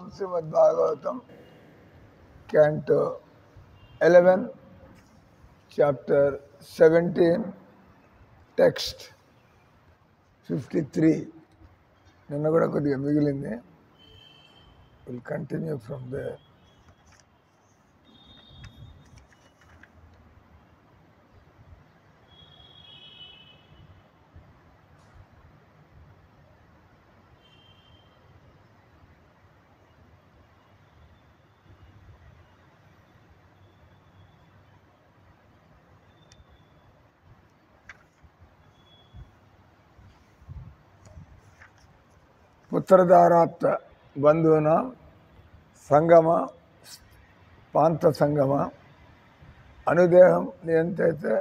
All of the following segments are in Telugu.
Srimad Bhagavatam, Canto 11, Chapter 17, Text 53. Niన్న కూడా కొద్దిగా మిగిలింది. We'll continue from there. పుత్రధారాప్త బంధువున సంగమ పాంత సంగమ అనుదేహం నియంత్రైతే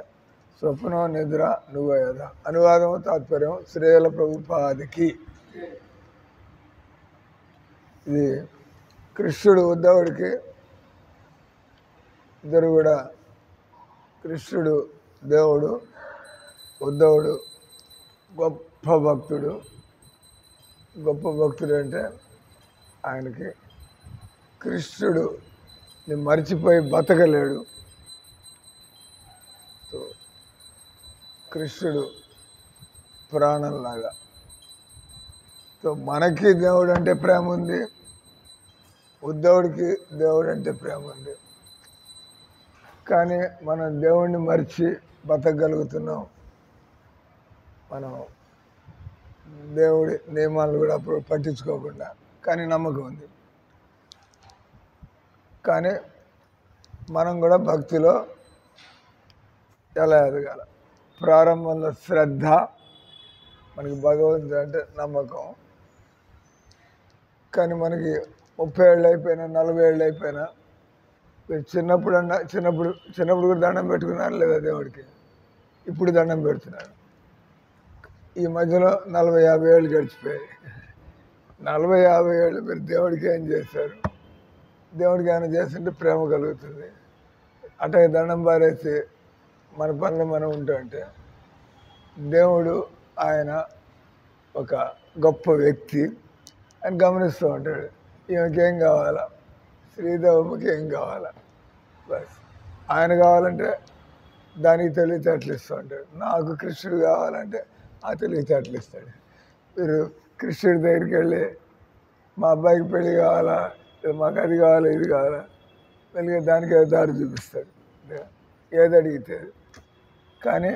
స్వప్నో నిద్ర నువ్వయద. అనువాదము తాత్పర్యం శ్రీల ప్రభుపాదికి. ఇది కృష్ణుడు ఉద్ధవుడికి, ఇద్దరు కూడా కృష్ణుడు దేవుడు, ఉద్ధవుడు గొప్ప భక్తుడు. గొప్ప భక్తుడు అంటే ఆయనకి కృష్ణుడు మర్చిపోయి బతకలేడు. కృష్ణుడు ప్రాణంలాగా. మనకి దేవుడు అంటే ప్రేమ ఉంది, ఉద్ధవుడికి దేవుడు అంటే ప్రేమ ఉంది. కానీ మనం దేవుణ్ణి మర్చి బతకగలుగుతున్నాం. మనం దేవుడి నియమాలు కూడా అప్పుడు పట్టించుకోకుండా, కానీ నమ్మకం ఉంది. కానీ మనం కూడా భక్తిలో ఎలా ఎదగాల? ప్రారంభంలో శ్రద్ధ, మనకి భగవంతుడు అంటే నమ్మకం. కానీ మనకి 30 ఏళ్ళు అయిపోయినా 40 ఏళ్ళు అయిపోయినా మీరు చిన్నప్పుడు కూడా దండం పెట్టుకున్నారు లేదా దేవుడికి? ఇప్పుడు దండం పెడుతున్నారు. ఈ మధ్యలో 40-50 ఏళ్ళు గడిచిపోయాయి. 40-50 ఏళ్ళు మీరు దేవుడికి ఏం చేశారు? దేవుడికి ఏమైనా చేస్తుంటే ప్రేమ కలుగుతుంది. అట్టగే దండం పారేసి మన పనులు మనం ఉంటుంటే దేవుడు ఆయన ఒక గొప్ప వ్యక్తి అని గమనిస్తూ ఉంటాడు. ఈమెకి ఏం కావాలా? శ్రీదేవమ్మకి ఏం కావాలా? బస్ ఆయన కావాలంటే దానికి తెలివితేటలు ఇస్తూ ఉంటాడు. నాకు కృష్ణుడు కావాలంటే ఆ తెలివితేటలు ఇస్తాడు. మీరు కృష్ణుడి దగ్గరికి వెళ్ళి మా అబ్బాయికి పెళ్ళి కావాలా, మాకు అది కావాలా, ఇది కావాలా, వెళ్ళి దానికి దారి చూపిస్తాడు ఏది అడిగితే. కానీ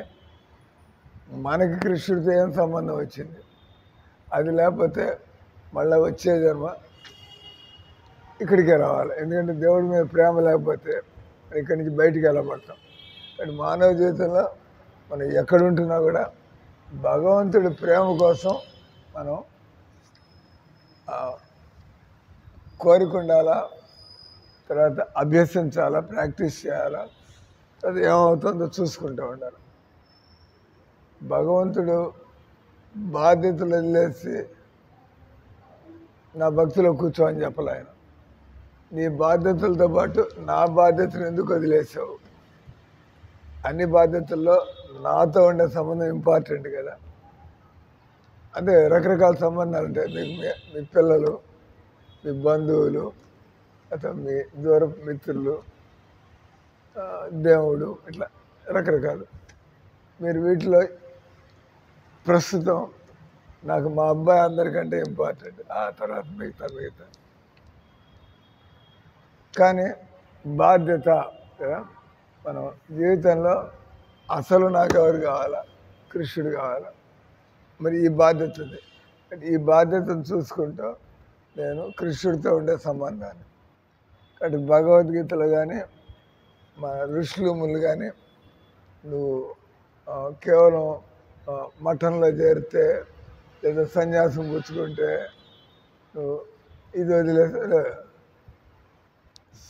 మనకి కృష్ణుడితో ఏం సంబంధం వచ్చింది? అది లేకపోతే మళ్ళీ వచ్చే జన్మ ఇక్కడికే రావాలి. ఎందుకంటే దేవుడి మీద ప్రేమ లేకపోతే ఇక్కడి నుంచి బయటికి వెళ్ళబడతాం. కానీ మానవ జీవితంలో మనం ఎక్కడుంటున్నా కూడా భగవంతుడి ప్రేమ కోసం మనం కోరిక ఉండాలా, తర్వాత అభ్యసించాలా, ప్రాక్టీస్ చేయాలా, అది ఏమవుతుందో చూసుకుంటూ ఉండాలి. భగవంతుడు బాధ్యతలు వదిలేసి నా భక్తిలో కూర్చో అని చెప్పలే ఆయన. నీ బాధ్యతలతో పాటు నా బాధ్యతను ఎందుకు వదిలేసావు? అన్ని బాధ్యతల్లో నాతో ఉండే సంబంధం ఇంపార్టెంట్ కదా. అంటే రకరకాల సంబంధాలు ఉంటాయి. మీ పిల్లలు, మీ బంధువులు, ಅಥವಾ మీ దూరపు మిత్రులు, దేవుడు, ఇట్లా రకరకాలు. మీరు వీటిలో ప్రస్తుతం నాకు మా అబ్బాయి అందరికంటే ఇంపార్టెంట్, ఆ తర్వాత మిగతా. కానీ బాధ్యత కదా. మనం జీవితంలో అసలు నాకు ఎవరు కావాలా? కృష్ణుడు కావాలా. మరి ఈ బాధ్యత ఉంది. ఈ బాధ్యతను చూసుకుంటూ నేను కృష్ణుడితో ఉండే సంబంధాన్ని, అటు భగవద్గీతలో కానీ మా ఋషులు ముళ్ళు కానీ నువ్వు కేవలం మఠంలో చేరితే లేదా సన్యాసం పుచ్చుకుంటే నువ్వు ఇది వదిలేసే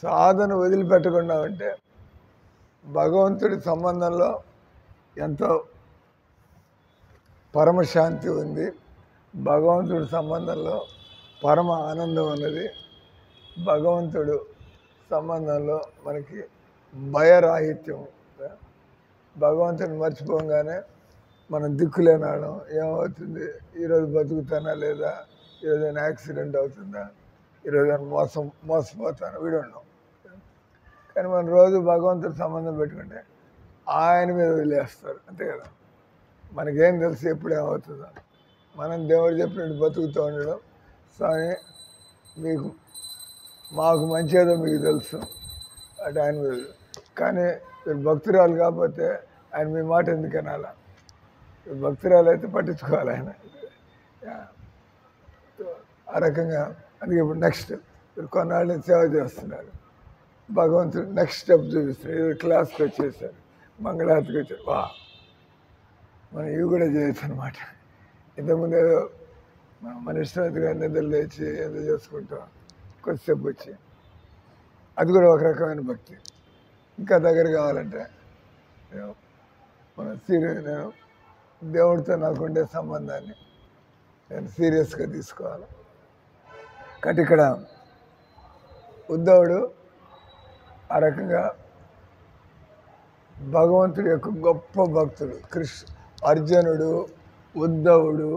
సాధన వదిలిపెట్టకుండా ఉంటే భగవంతుడి సంబంధంలో ఎంతో పరమశాంతి ఉంది. భగవంతుడి సంబంధంలో పరమ ఆనందం ఉన్నది. భగవంతుడు సంబంధంలో మనకి భయరాహిత్యం. భగవంతుని మర్చిపోగానే మనం దిక్కులేనాడం. ఏమవుతుంది? ఈరోజు బతుకుతానా లేదా, ఈరోజు యాక్సిడెంట్ అవుతుందా, ఈరోజు మోసపోతాను వీడు ఉన్నాం. కానీ మనం రోజు భగవంతుడి సంబంధం పెట్టుకుంటే ఆయన మీద వదిలేస్తారు, అంతే కదా. మనకేం తెలుసు ఎప్పుడు ఏమవుతుందో. మనం దేవుడు చెప్పినట్టు బతుకుతూ ఉండడం, స్వామి మీకు మాకు మంచి ఏదో మీకు తెలుసు అటు ఆయన మీద. కానీ మీరు భక్తురాలు కాకపోతే ఆయన మీ మాట ఎందుకు అనాలా? భక్తురాలు అయితే పట్టించుకోవాలి ఆయన. ఆ రకంగా అందుకే ఇప్పుడు నెక్స్ట్ మీరు కొన్నాళ్ళు సేవ చేస్తున్నారు, భగవంతుడు నెక్స్ట్ స్టెప్ చూపిస్తారు. ఇది క్లాస్కి వచ్చేసారు, మంగళారతికి వచ్చారు, మనం ఇవి కూడా చేయొచ్చు అనమాట. ఇంతకుముందు ఏదో మన ఇష్టమైతే నిద్ర లేచి ఏదో చేసుకుంటాం, కొద్దిసేపు వచ్చి అది కూడా ఒక రకమైన భక్తి. ఇంకా దగ్గర కావాలంటే నేను దేవుడితో నాకుండే సంబంధాన్ని నేను సీరియస్గా తీసుకోవాలి. కాబట్టి ఇక్కడ ఉద్ధవుడు ఆ రకంగా భగవంతుడి యొక్క గొప్ప భక్తుడు. అర్జునుడు, ఉద్ధవుడు,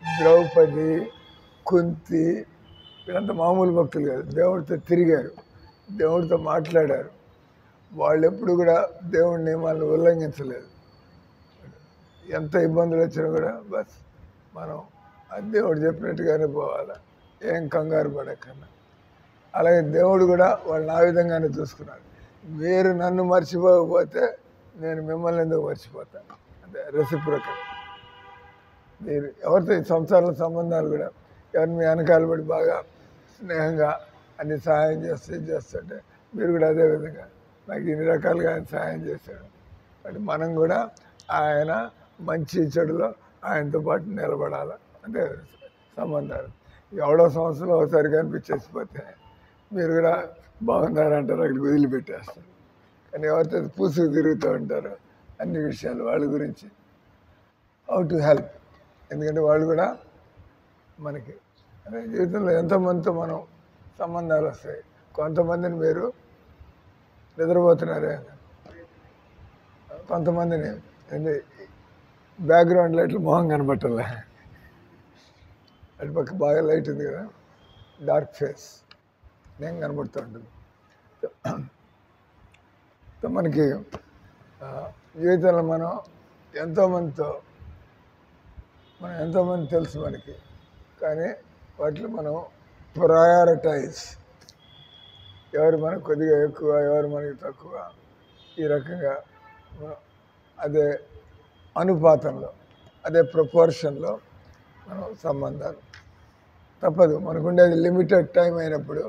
ద్రౌపది, కుంతి వీళ్ళంతా మామూలు భక్తులు కాదు. దేవుడితో తిరిగారు, దేవుడితో మాట్లాడారు. వాళ్ళు ఎప్పుడు కూడా దేవుడి నియమాలను ఉల్లంఘించలేదు. ఎంత ఇబ్బందులు వచ్చినా కూడా బస్ మనం అది దేవుడు చెప్పినట్టుగానే పోవాలి, ఏం కంగారు పడకన్నా. అలాగే దేవుడు కూడా వాళ్ళని ఆ విధంగానే చూసుకున్నాడు. మీరు నన్ను మర్చిపోకపోతే నేను మిమ్మల్ని ఎందుకు మర్చిపోతాను, అంటే రెసిప్రోకల్. మీరు ఎవరితో సంసార సంబంధాలు కూడా ఎవరిని మీ వెనకాల పడి బాగా స్నేహంగా అన్ని సహాయం చేస్తుంటే మీరు కూడా అదే విధంగా నాకు ఇన్ని రకాలుగా ఆయన సహాయం చేశాడు. అంటే మనం కూడా ఆయన మంచి చెడులో ఆయనతో పాటు నిలబడాలి, అంటే సంబంధాలు. ఎవడో సంవత్సరంలో ఒకసారి కనిపించేసిపోతే మీరు కూడా బాగున్నారంటారు, అక్కడికి వదిలిపెట్టేస్తారు. కానీ ఎవరితో పూసుకు తిరుగుతూ ఉంటారు అన్ని విషయాలు వాళ్ళ గురించి, హౌ టు హెల్ప్. ఎందుకంటే వాళ్ళు కూడా మనకి అంటే జీవితంలో ఎంతోమందితో మనం సంబంధాలు వస్తాయి. కొంతమందిని మీరు నిద్రపోతున్నారే, కొంతమందిని అంటే బ్యాక్గ్రౌండ్ లైట్లు మొహం కనబట్టలే, అటు పక్క బాగా లైట్ ఉంది కదా, డార్క్ ఫేస్ నేను కనబడుతూ ఉంటుంది. మనకి జీవితంలో మనం ఎంతోమంది తెలుసు మనకి, కానీ వాటిలో మనం ప్రయారిటైజ్, ఎవరు మనకు కొద్దిగా ఎక్కువ, ఎవరు మనకి తక్కువ, ఈ రకంగా అదే అనుపాతంలో, అదే ప్రపోర్షన్లో మనం సంబంధాలు తప్పదు. మనకుండేది లిమిటెడ్ టైం అయినప్పుడు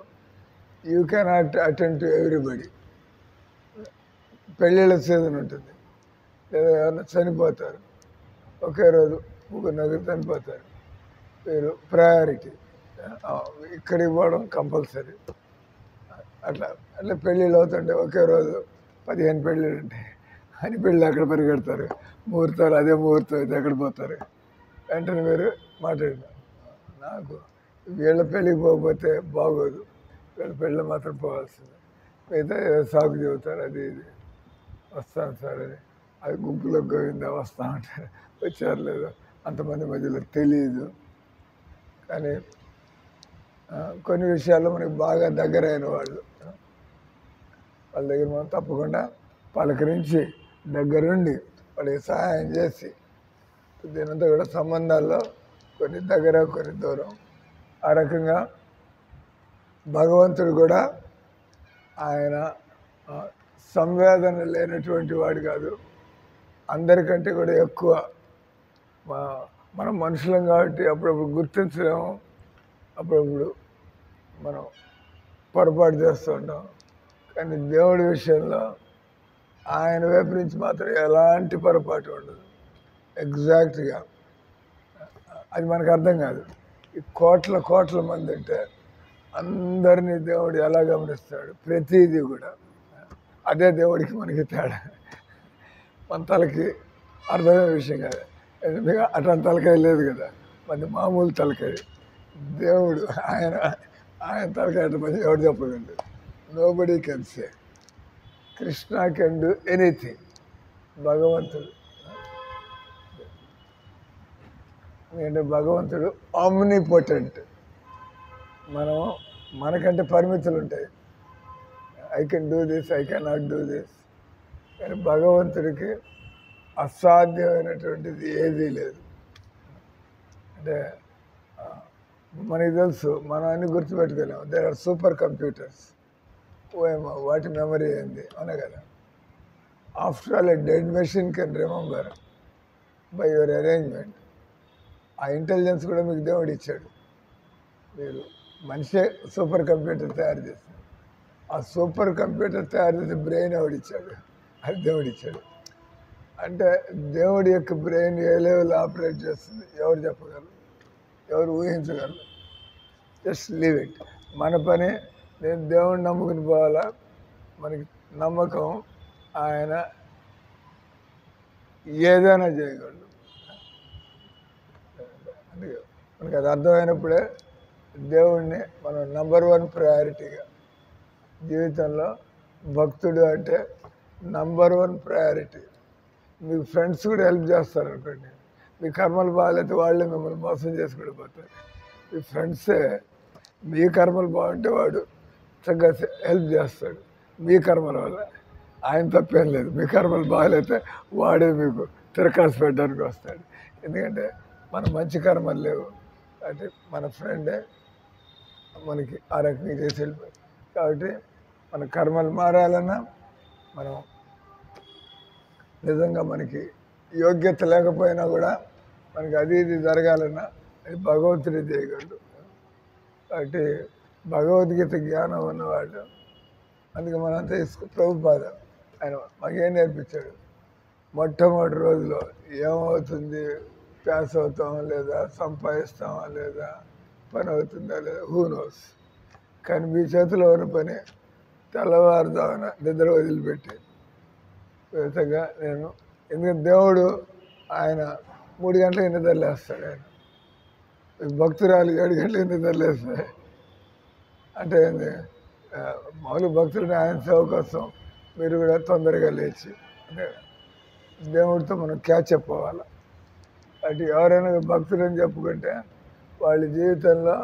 you cannot attend to everybody. పెళ్ళిళ్ళ సీజన్ ఉంటుంది, లేదా ఎవరైనా చనిపోతారు, ఒకే రోజు నలుగురు చనిపోతారు, మీరు ప్రయారిటీ ఇక్కడికి పోవడం కంపల్సరీ. అట్లా పెళ్ళిళ్ళు అవుతుంటే ఒకే రోజు 15 పెళ్ళిళ్ళు ఉంటాయి, అని పెళ్ళి అక్కడ పరిగెడతారు, ముహూర్తాలు అదే ముహూర్తం అయితే ఎక్కడ పోతారు. వెంటనే మీరు మాట్లాడినారు, నాకు వీళ్ళ పెళ్ళికి పోకపోతే బాగోదు, వీళ్ళ పెళ్ళి మాత్రం పోవాల్సిందే. మిగతా సాగు చెబుతారు, అది ఇది వస్తాను సార్ అని, అది గుంపులో గోవిందా వస్తూ ఉంటారు, వచ్చారు లేదు అంతమంది మధ్యలో తెలియదు. కానీ కొన్ని విషయాల్లో మనకి బాగా దగ్గరైన వాళ్ళ దగ్గర మనం తప్పకుండా పలకరించి దగ్గరుండి వాళ్ళకి సహాయం చేసి, దీనంతా కూడా సంబంధాల్లో కొన్ని దగ్గర కొన్ని దూరం. ఆ రకంగా భగవంతుడు కూడా ఆయన సంవేదన లేనటువంటి వాడు కాదు, అందరికంటే కూడా ఎక్కువ. మనం మనుషులం కాబట్టి అప్పుడప్పుడు గుర్తించలేము, అప్పుడప్పుడు మనం పొరపాటు చేస్తూ ఉంటాం. కానీ దేవుడి విషయంలో ఆయన వైపు నుంచి మాత్రం ఎలాంటి పొరపాటు ఉండదు, ఎగ్జాక్ట్గా. అది మనకు అర్థం కాదు. ఈ కోట్ల మంది అంటే అందరినీ దేవుడు ఎలా గమనిస్తాడు, ప్రతిదీ కూడా. అదే దేవుడికి మనకి తేడా, మన తలకి అర్థమైన విషయం కాదు. అట్లాంటి తలకాయ లేదు కదా, మన మామూలు తలకాయ. దేవుడు ఆయన తలకాయ మంది ఎవడు చెప్పగలడు. Nobody can say Krishna can do anything. భగవంతుడు ఎందుకంటే భగవంతుడు ఆమ్నిపోటెంట్. మనం మనకంటే పరిమితులు ఉంటాయి. I can do this, I can not do this. కానీ భగవంతుడికి అసాధ్యమైనటువంటిది ఏదీ లేదు. అంటే మనకి తెలుసు, మనం అన్ని గుర్తుపెట్టుకోలేము. There are super computers. ఓఏమో వాటి మెమరీ ఏంది అనే కదా. After all, a dead machine can remember by your arrangement. ఆ ఇంటెలిజెన్స్ కూడా మీకు దేవుడు ఇచ్చాడు. మీరు మనిషే సూపర్ కంప్యూటర్ తయారు చేస్తారు. ఆ సూపర్ కంప్యూటర్ తయారు చేసే బ్రెయిన్ ఎవడిచ్చాడు? అది దేవుడిచ్చాడు. అంటే దేవుడి యొక్క బ్రెయిన్ ఏ లెవెల్ ఆపరేట్ చేస్తుంది ఎవరు చెప్పగలరు? ఎవరు ఊహించగలరు? Just leave it. మన పని, నేను దేవుడిని నమ్ముకుని పోవాలా. మనకి నమ్మకం, ఆయన ఏదైనా చేయగలడు. అందుకే మనకి అది అర్థమైనప్పుడే దేవుడిని మనం నంబర్ 1 ప్రయారిటీగా జీవితంలో, భక్తుడు అంటే నంబర్ 1 ప్రయారిటీ. మీకు ఫ్రెండ్స్ కూడా హెల్ప్ చేస్తారు అనుకోండి, మీ కర్మలు బాగాలేతే వాళ్ళే మిమ్మల్ని మోసం చేసుకుంటూ పోతారు. మీ ఫ్రెండ్సే మీ కర్మలు బాగుంటే వాడు చక్కగా హెల్ప్ చేస్తాడు మీ కర్మల వల్ల. ఆయన తప్పేం లేదు. మీ కర్మలు బాగాలేతే వాడే మీకు తిరకాసు పెట్టడానికి వస్తాడు. ఎందుకంటే మన మంచి కర్మలు లేవు కాబట్టి మన ఫ్రెండే మనకి ఆ రకంగా చేసి వెళ్ళిపోయి. కాబట్టి మన కర్మలు మారాలన్నా, మనం నిజంగా మనకి యోగ్యత లేకపోయినా కూడా మనకి అది ఇది జరగాలన్నా అది భగవంతుడే చేయగలడు. కాబట్టి భగవద్గీత జ్ఞానం ఉన్నవాడు. అందుకే మనంతా ప్రభుపాద ఆయన మాకేం నేర్పించాడు? మొట్టమొదటి రోజులో ఏమవుతుంది, పాస్ అవుతామా లేదా, సంపాదిస్తామా లేదా, పని అవుతుందా లేదా, హూ నోస్. కానీ మీ చేతిలో ఉన్న పని తెల్లవారుదామన నిద్ర వదిలిపెట్టి విధంగా నేను, ఎందుకంటే దేవుడు ఆయన 3 గంటలకు నిద్రలేస్తాడు. ఆయన భక్తురాలు 7 గంటలకు నిద్రలేస్తాయి. అంటే మామూలు భక్తులని ఆయన సేవ కోసం మీరు కూడా తొందరగా లేచి అంటే దేవుడితో మనం క్యాచప్ అవ్వాలి. అటు ఎవరైనా భక్తులని చెప్పుకుంటే వాళ్ళ జీవితంలో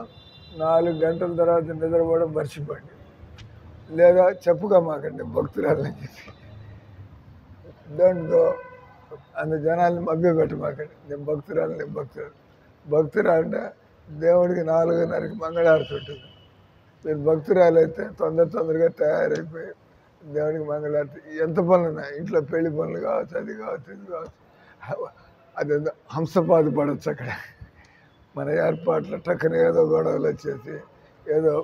4 గంటల తర్వాత నిద్రపోవడం మర్చిపోండి. లేదా చెప్పుకోమాకండి భక్తురాలని చెప్పి. Don't go. అందు జనాల్ని మభ్యపెట్టమాకండి. నేను భక్తురాలు అంటే దేవుడికి 4:30కి మంగళారతి ఉంటుంది. మీరు భక్తురాలు అయితే తొందరగా తయారైపోయి దేవుడికి మంగళారతి. ఎంత పనులు ఉన్నాయి ఇంట్లో, పెళ్లి పనులు కావచ్చు, అది కావచ్చు, ఇది కావచ్చు. అది హంసపాదు పడవచ్చు అక్కడ. మన ఏర్పాట్లు టక్కన ఏదో గొడవలు వచ్చేసి ఏదో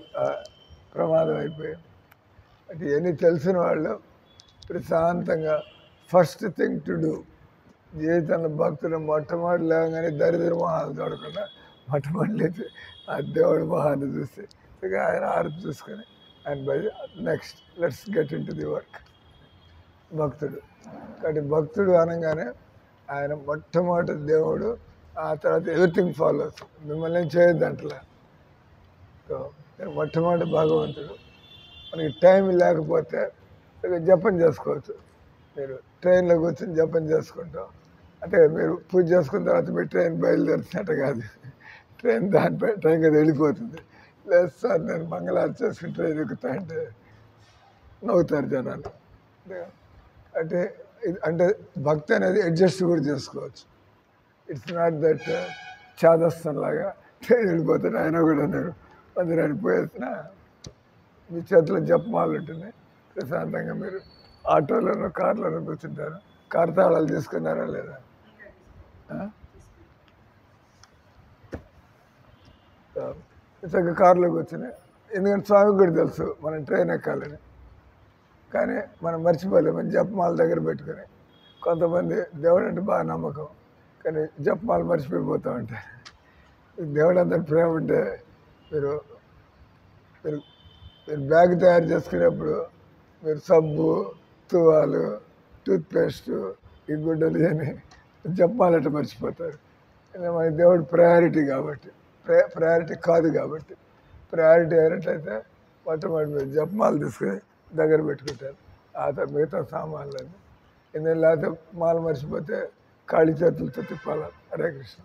ప్రమాదం అయిపోయి. అంటే ఇవన్నీ తెలిసిన వాళ్ళు ప్రశాంతంగా ఫస్ట్ థింగ్ టు డూ జీవితంలో భక్తులు మొట్టమొదటి లేవగానే దరిద్ర మొహాలు చూడకుండా మొట్టమొదటి లేచి ఆ దేవుడి మొహాన్ని చూసి ఆయన ఆరతి చూసుకొని ఆయన by next let's get in to the work. భక్తుడు కాబట్టి భక్తుడు అనగానే ఆయన మొట్టమొదటి దేవుడు, ఆ తర్వాత ఎవ్రీథింగ్ ఫాలోస్. మిమ్మల్ని ఏం చేయొద్దంటలే. సో మొట్టమొదటి భగవంతుడు. మనకి టైం లేకపోతే జపం చేసుకోవచ్చు. మీరు ట్రైన్లో కూర్చొని జపం చేసుకుంటాం అంటే మీరు పూజ చేసుకున్న తర్వాత మీ ట్రైన్ బయలుదేరుతున్నట్టు కాదు. ట్రైన్ దానిపై ట్రైన్ కదా వెళ్ళిపోతుంది. లేదు సార్ నేను మంగళారతి చేసుకుని ట్రైన్ ఎక్కుతా అంటే నవ్వుతారు జనాలు. అంటే అంటే భక్తి అనేది అడ్జస్ట్ కూడా చేసుకోవచ్చు. ఇట్స్ నాట్ దట్ చాదస్తం లాగా ట్రైన్ వెళ్ళిపోతాను ఆయన కూడా నేను మందిరానికి పోయేసిన మీ చేతిలో జపమాలు ఉంటున్నాయి. ప్రశాంతంగా మీరు ఆటోలోనో కార్లోనో కూర్చుంటారు. కారు తాళాలు తీసుకున్నారా లేదా? చక్కగా కారులో కూర్చున్నాయి. ఎందుకంటే స్వామికి కూడా తెలుసు మనం ట్రైన్ ఎక్కాలని. కానీ మనం మర్చిపోలేము జపమాల దగ్గర పెట్టుకుని. కొంతమంది దేవుడు అంటే బాగా నమ్మకం, కానీ జపమాలు మర్చిపోయిపోతూ ఉంటారు. దేవుడు అంత ప్రేమ ఉంటే మీరు మీరు మీరు బ్యాగ్ తయారు చేసుకునేప్పుడు మీరు సబ్బు, తువాలు, టూత్పేస్ట్, ఈ గుడ్డలు అని జపమాలంటే మర్చిపోతారు. మన దేవుడు ప్రయారిటీ కాబట్టి, ప్రయారిటీ కాదు కాబట్టి. ప్రయారిటీ అయినట్లయితే మొట్టమొదటి మీరు జపమాలు తీసుకుని దగ్గర పెట్టుకుంటారు. ఆ మిగతా సామాన్లన్నీ ఎందుకంటే లేకపోతే మాల మర్చిపోతే ఖాళీ చేతులతో తిప్పాలి. హరే కృష్ణ.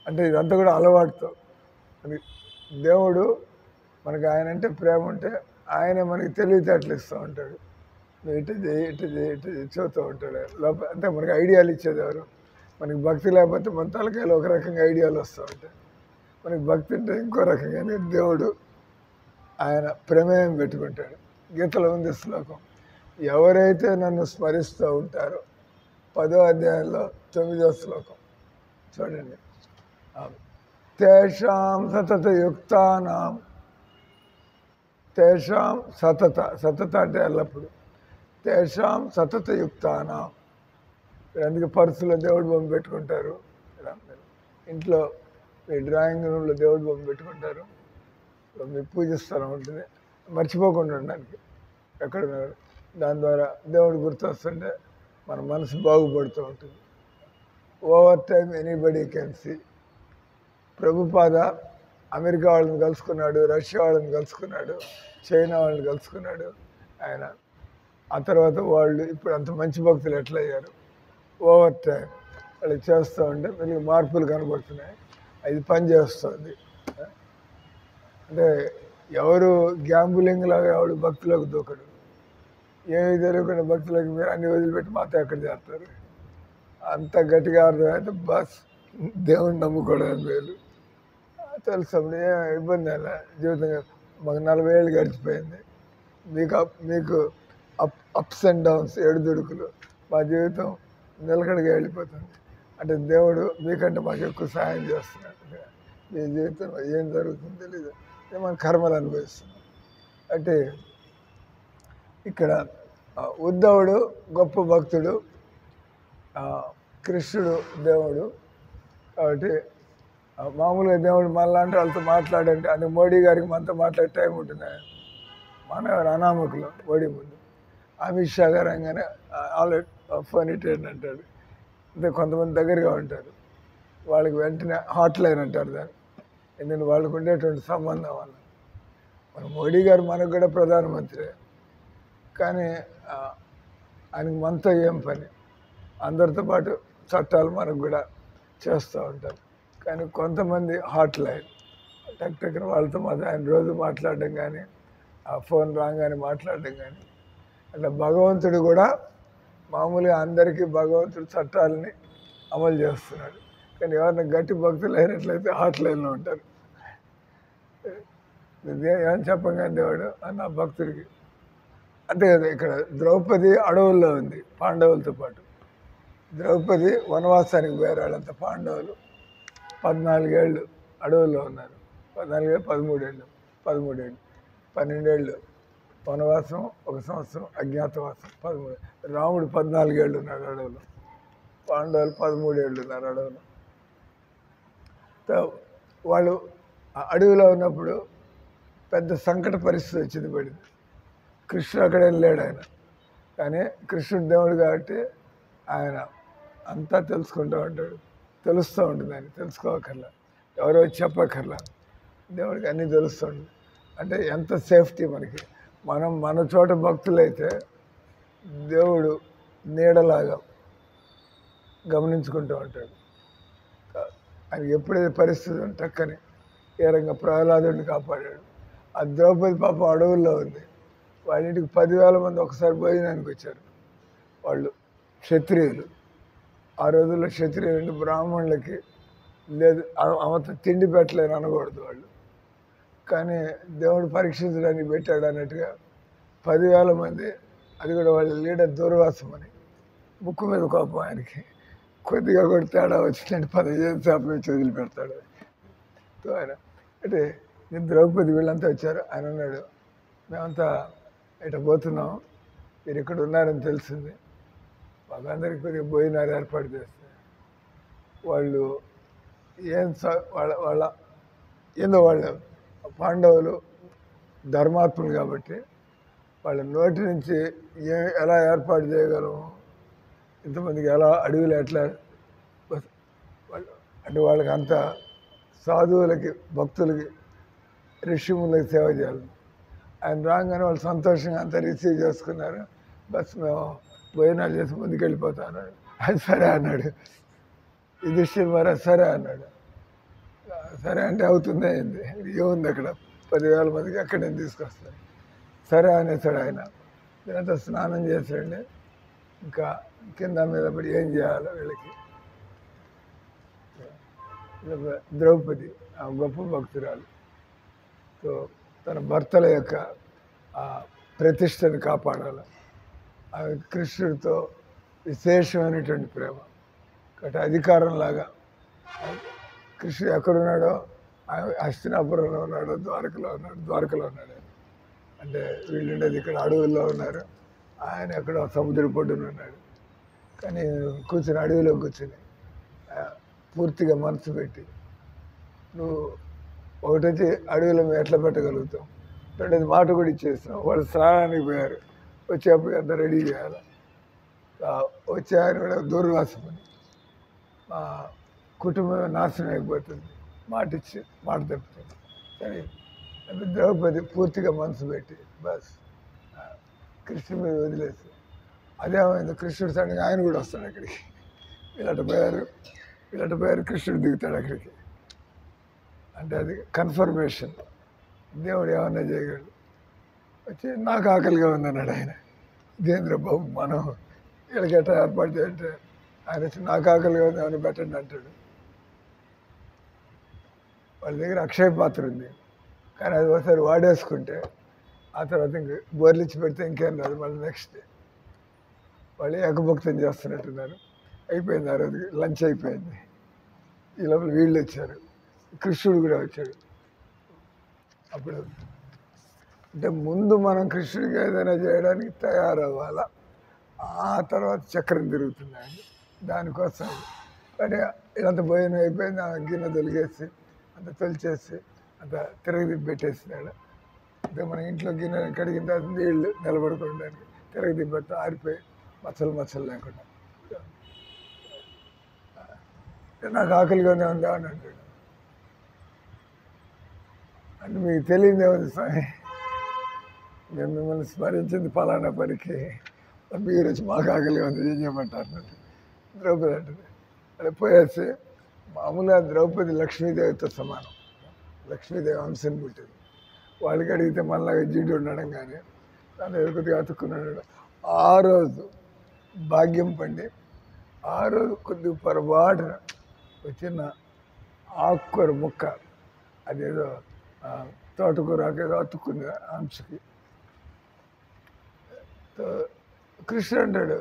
అంటే ఇదంతా కూడా అలవాటుతో. దేవుడు మనకి ఆయన అంటే ప్రేమ ఉంటే ఆయనే మనకి తెలివితేటలు ఇస్తూ ఉంటాడు. నువ్వు ఇటు చేయి ఇటు చేయి ఇటు చేయి చెబుతూ ఉంటాడు లోపల. అంటే మనకి ఐడియాలు ఇచ్చేది ఎవరు? మనకి భక్తి లేకపోతే మన తలకాయలు ఒక రకంగా ఐడియాలు వస్తూ ఉంటాయి. మనకి భక్తి అంటే ఇంకో రకంగానే దేవుడు ఆయన ప్రమేయం పెట్టుకుంటాడు. గీతలో ఉంది శ్లోకం, ఎవరైతే నన్ను స్మరిస్తూ ఉంటారో 10వ అధ్యాయంలో 9వ శ్లోకం చూడండి. తేషాం సతత యుక్తానాం, తేషాం సతత, సతత అంటే ఎల్లప్పుడు, తేషాం సతత యుక్తానాం. మీరు అందుకే పర్సులో దేవుడి బొమ్మ పెట్టుకుంటారు, ఇంట్లో మీ డ్రాయింగ్ రూమ్లో దేవుడి బొమ్మ పెట్టుకుంటారు, మీ పూజ స్థలం ఉంటుంది, మర్చిపోకుండా ఉండడానికి ఎక్కడ. దాని ద్వారా దేవుడు గుర్తొస్తుంటే మన మనసు బాగుపడుతూ ఉంటుంది. Over time anybody can see. Prabhupada America వాళ్ళని కలుసుకున్నాడు, రష్యా వాళ్ళని కలుసుకున్నాడు, చైనా వాళ్ళని కలుసుకున్నాడు ఆయన. ఆ తర్వాత వాళ్ళు ఇప్పుడు అంత మంచి భక్తులు ఎట్లయ్యారు? ఓవర్ టైం వాళ్ళు చేస్తూ ఉంటే మళ్ళీ మార్పులు కనబడుతున్నాయి. అది పని చేస్తుంది. అంటే ఎవరు గ్యాంబులింగ్ లాగా ఎవడు భక్తులకు దూకడు. ఏమి తెలియకుండా భక్తులకు మీరు అన్ని వదిలిపెట్టి మాతో ఎక్కడ చేస్తారు? అంత గట్టిగా అర్థమైతే బస్ దేవుని నమ్ముకోవడం మేలు. తెలుసప్పుడు ఏం ఇబ్బంది అలా జీవితంగా. మాకు 40 ఏళ్ళు గడిచిపోయింది, మీకు అప్స్ అండ్ డౌన్స్, ఏడుదుడుకులు. మా జీవితం నిలకడగా వెళ్ళిపోతుంది. అంటే దేవుడు మీకంటే మాకు ఎక్కువ సహాయం చేస్తున్నాడు. మీ జీవితంలో ఏం జరుగుతుందో తెలీదు, మన కర్మలు అనుభవిస్తున్నాం. అంటే ఇక్కడ ఉద్ధవుడు గొప్ప భక్తుడు, కృష్ణుడు దేవుడు. కాబట్టి మామూలుగా దేవుడు మనలాంటి వాళ్ళతో మాట్లాడంటే, అది మోడీ గారికి మనతో మాట్లాడే టైం ఉంటుంది. మన అనామకులు మోడీ ముందు. అమిత్ షా గారు అనగానే ఆల్రెడీ ఫోన్ ఇటేయండి అంటాడు. అంటే కొంతమంది దగ్గరగా ఉంటారు, వాళ్ళకి వెంటనే హాట్ లైన్ అంటారు దాన్ని. ఎందుకంటే వాళ్ళకు ఉండేటువంటి సంబంధం వల్ల. మన మోడీ గారు మనకు కూడా ప్రధానమంత్రి, కానీ ఆయనకు మనతో ఏం పని? అందరితో పాటు చట్టాలు మనకు కూడా చేస్తూ ఉంటారు. కానీ కొంతమంది హాట్ లైన్ టక్ టక్కన వాళ్ళతో ఆయన రోజు మాట్లాడడం కానీ, ఆ ఫోన్ రాగానే మాట్లాడడం కానీ. అట్లా భగవంతుడు కూడా మామూలుగా అందరికీ భగవంతుడు చట్టాలని అమలు చేస్తున్నాడు. కానీ ఎవరైనా గట్టి భక్తులు అయినట్లయితే హాట్ లైన్లో ఉంటారు. ఏమని చెప్పగానే దేవుడు అన్న భక్తుడికి. అంతే కదా, ఇక్కడ ద్రౌపది అడవుల్లో ఉంది పాండవులతో పాటు. ద్రౌపది వనవాసానికి పోయారు వాళ్ళంతా. పాండవులు 14 ఏళ్ళు అడవుల్లో ఉన్నారు. 14 ఏళ్ళు 13 ఏళ్ళు 12 ఏళ్ళు వనవాసం, 1 సంవత్సరం అజ్ఞాతవాసం 13. రాముడు 14 ఏళ్ళు ఉన్నాడు అడవులో, పాండవులు 13 ఏళ్ళు ఉన్నారు అడవులో. వాళ్ళు అడవిలో ఉన్నప్పుడు పెద్ద సంకట పరిస్థితి వచ్చింది పడింది. కృష్ణుడు అక్కడ వెళ్ళాడు ఆయన. కానీ కృష్ణుడు దేవుడు కాబట్టి ఆయన అంతా తెలుసుకుంటూ ఉంటాడు, తెలుస్తూ ఉంటుంది. ఆయన తెలుసుకోకర్లా, ఎవరో చెప్పక్కర్లా, దేవుడికి అన్నీ తెలుస్తుంది. అంటే ఎంత సేఫ్టీ మనకి. మనం మన చోట భక్తులైతే దేవుడు నీడలాగా గమనించుకుంటూ ఉంటాడు. ఆయనకి ఎప్పుడైతే పరిస్థితి టక్కని ఏ రంగా ప్రహ్లాదుడిని కాపాడాడు. ఆ ద్రౌపది పాపం అడవుల్లో ఉంది. వాళ్ళ ఇంటికి 10,000 మంది ఒకసారి భోజనానికి వచ్చారు. వాళ్ళు క్షత్రియులు. ఆ రోజుల్లో క్షత్రియులు అంటే బ్రాహ్మణులకి లేదు, ఆమెతో తిండి పెట్టలేని అనకూడదు వాళ్ళు. కానీ దేవుడు పరీక్షించడానికి పెట్టాడు అన్నట్టుగా 10,000 మంది. అది కూడా వాళ్ళ లీడర్ దూర్వాసం అని. ముక్కు మీద కోపం ఆయనకి. కొద్దిగా కూడా తేడా వచ్చినట్టు 15 చేపలు వచ్చి వదిలిపెడతాడు ఆయన. అంటే ద్రౌపది వీళ్ళంతా వచ్చారు. ఆయన అన్నాడు, మేమంతా ఇట్లా పోతున్నాం, మీరు ఇక్కడ ఉన్నారని తెలిసింది, వాళ్ళందరికీ కొద్దిగా భోజనాలు ఏర్పాటు చేస్తే వాళ్ళు వాళ్ళ ఏందో వాళ్ళు పాండవులు ధర్మాత్ములు కాబట్టి వాళ్ళ నోటి నుంచి ఎలా ఏర్పాటు చేయగలము, ఇంతమందికి ఎలా అడవిలో ఎట్లా అంటే వాళ్ళకి అంత సాధువులకి భక్తులకి ఋషిములకి సేవ చేయాలి. ఆయన రాగానే వాళ్ళు సంతోషంగా అంతా రిసీవ్ చేసుకున్నారు. బస్ మేము భోజనాలు చేసి ముందుకు వెళ్ళిపోతా అన్నాడు. ఆయన సరే అన్నాడు. యుధిష్ఠిర్ మహారాజ్ సరే అన్నాడు. సరే అంటే అవుతుందే, ఏముంది అక్కడ 10,000 మందికి ఎక్కడి నుంచి తీసుకొస్తారు. సరే అనేసాడు ఆయన. ఇదంతా స్నానం చేసాడండి. ఇంకా కింద మీద పడి ఏం చేయాలో వీళ్ళకి. ద్రౌపది ఆ గొప్ప భక్తురాలు. సో తన భర్తల యొక్క ఆ ప్రతిష్టను కాపాడాలి. ఆ కృష్ణుడితో విశేషమైనటువంటి ప్రేమ. కాబట్టి అధికారంలాగా కృష్ణుడు ఎక్కడున్నాడో హస్తినాపురంలో ఉన్నాడు, ద్వారకలో ఉన్నాడు. అంటే వీళ్ళు ఉండేది ఇక్కడ అడవుల్లో ఉన్నారు, ఆయన ఎక్కడో సముద్ర పొడ్డున ఉన్నాడు. కానీ కూర్చొని అడవిలో కూర్చొని పూర్తిగా మనసు పెట్టి నువ్వు ఒకటి వచ్చి అడవిలో మేము ఎట్లా పెట్టగలుగుతాం, రెండోది మాట కూడా ఇచ్చేస్తున్నాం. వాళ్ళు స్నానానికి పోయారు, వచ్చేప్పుడు అంతా రెడీ చేయాలి. వచ్చే ఆయన కూడా దూర్వాసమని మా కుటుంబం నాశనం అయిపోతుంది, మాట తప్పుతుంది. కానీ ద్రౌపది పూర్తిగా మనసు పెట్టి బస్ కృష్ణుడి మీద వదిలేసి అదేమైంది, కృష్ణుడు సడన్గా ఆయన కూడా వస్తాడు అక్కడికి. వీళ్ళట పోయారు కృష్ణుడు దిగుతాడు అక్కడికి. అంటే అది కన్ఫర్మేషన్, దేవుడు ఏమన్నా చేయగలడు. వచ్చి నాకు ఆకలిగా ఉందన్నాడు ఆయన. ఇదేంద్ర బాబు మనం వీళ్ళకి ఎట్లా ఏర్పాటు చేయంటే ఆయన వచ్చి నాకు ఆకలిగా ఉంది ఏమైనా పెట్టండి అంటాడు. వాళ్ళ దగ్గర అక్షయ పాత్ర ఉంది, కానీ అది ఒకసారి వాడేసుకుంటే ఆ తర్వాత ఇంక బోర్లిచ్చి పెడితే ఇంకేం రాదు. మళ్ళీ నెక్స్ట్ డే వాళ్ళు ఏకభక్తం చేస్తున్నట్టున్నారు. అయిపోయింది, ఆ రోజు లంచ్ అయిపోయింది. ఈ లోపల వీళ్ళు వచ్చారు, కృష్ణుడు కూడా వచ్చాడు. అప్పుడు అంటే ముందు మనం కృష్ణుడికి ఏదైనా చేయడానికి తయారవ్వాలా, ఆ తర్వాత చక్రం తిరుగుతున్నాయి దానికోసం. కానీ ఇదంతా భోజనం అయిపోయింది, ఆ గిన్నె తొలిగేసి అంత తొలిచేసి అంత తిరగదిప్పి పెట్టేసినాడు. అంటే మన ఇంట్లో గిన్నె కడిగిన తర్వాత నీళ్ళు నిలబడుకోవడానికి తిరగదిప్పి ఆరిపోయి మచ్చలు లేకుండా. నాకు ఆకలిగానే ఉందా అని అంటాడు. అంటే మీకు తెలియదే ఉంది స్వామి, మేము మిమ్మల్ని స్మరించింది ఫలానా పనికి, మీరు వచ్చి మాకు ఆకలిగా ఉంది ఏం చేయమంటారు. ద్రౌపది అంటుంది. అలా పోయేసి మామూలుగా ద్రౌపది లక్ష్మీదేవితో సమానం, లక్ష్మీదేవి వంశం పుట్టింది. వాళ్ళకి అడిగితే మళ్ళీ జిడ్డు ఉండడం కానీ దాని కొద్దిగా అతుక్కున్నాడు. ఆ రోజు భాగ్యం పండి ఆ రోజు కొద్దిగా పొరపాటున వచ్చిన ఆకుకూర ముక్క అదేదో తోటకూర ఏదో అతుక్కుంది అంశకి. కృష్ణుడు అంటాడు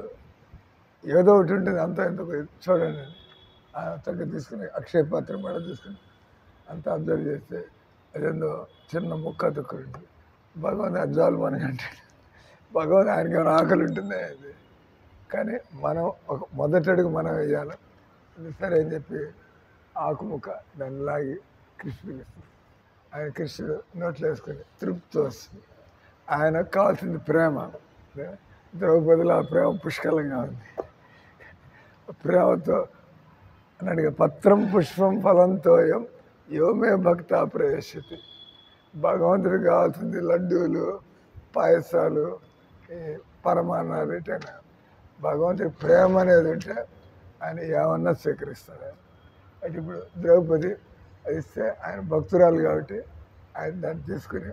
ఏదో ఒకటి ఉంటుంది అంతా ఎంత చూడండి. తగ్గ తీసుకుని అక్షయ పాత్ర మడ తీసుకుని అంతా అబ్జర్వ్ చేస్తే అదేందో చిన్న ముక్క అతుక్కుని ఉంటుంది. భగవంతు అజ్జాలు మనకంటాడు. భగవంతు ఆయనకి ఏమైనా ఆకలి ఉంటుంది అది. కానీ మనం ఒక మొదటడుగు మనం వేయాలి. సరే అని చెప్పి ఆకు ముక్క దాన్ని లాగి కృష్ణుడికి ఇస్తుంది. ఆయన కృష్ణుడు నోట్లో వేసుకొని తృప్తి వస్తుంది. ఆయనకు కావాల్సింది ప్రేమ. ద్రౌపదిలో ఆ ప్రేమ పుష్కలంగా ఉంది. ప్రేమతో అన్నాడుగా పత్రం పుష్పం ఫలంతోయం యోమే భక్త ప్రవేశతి. భగవంతుడికి కావాల్సింది లడ్డూలు, పాయసాలు, పరమాన్నాలు. ఎటైనా భగవంతుడి ప్రేమ అనేది ఉంటే ఆయన ఏమన్నా స్వీకరిస్తాడు. అంటే ఇప్పుడు ద్రౌపది అది ఇస్తే ఆయన భక్తురాలు కాబట్టి ఆయన దాన్ని తీసుకుని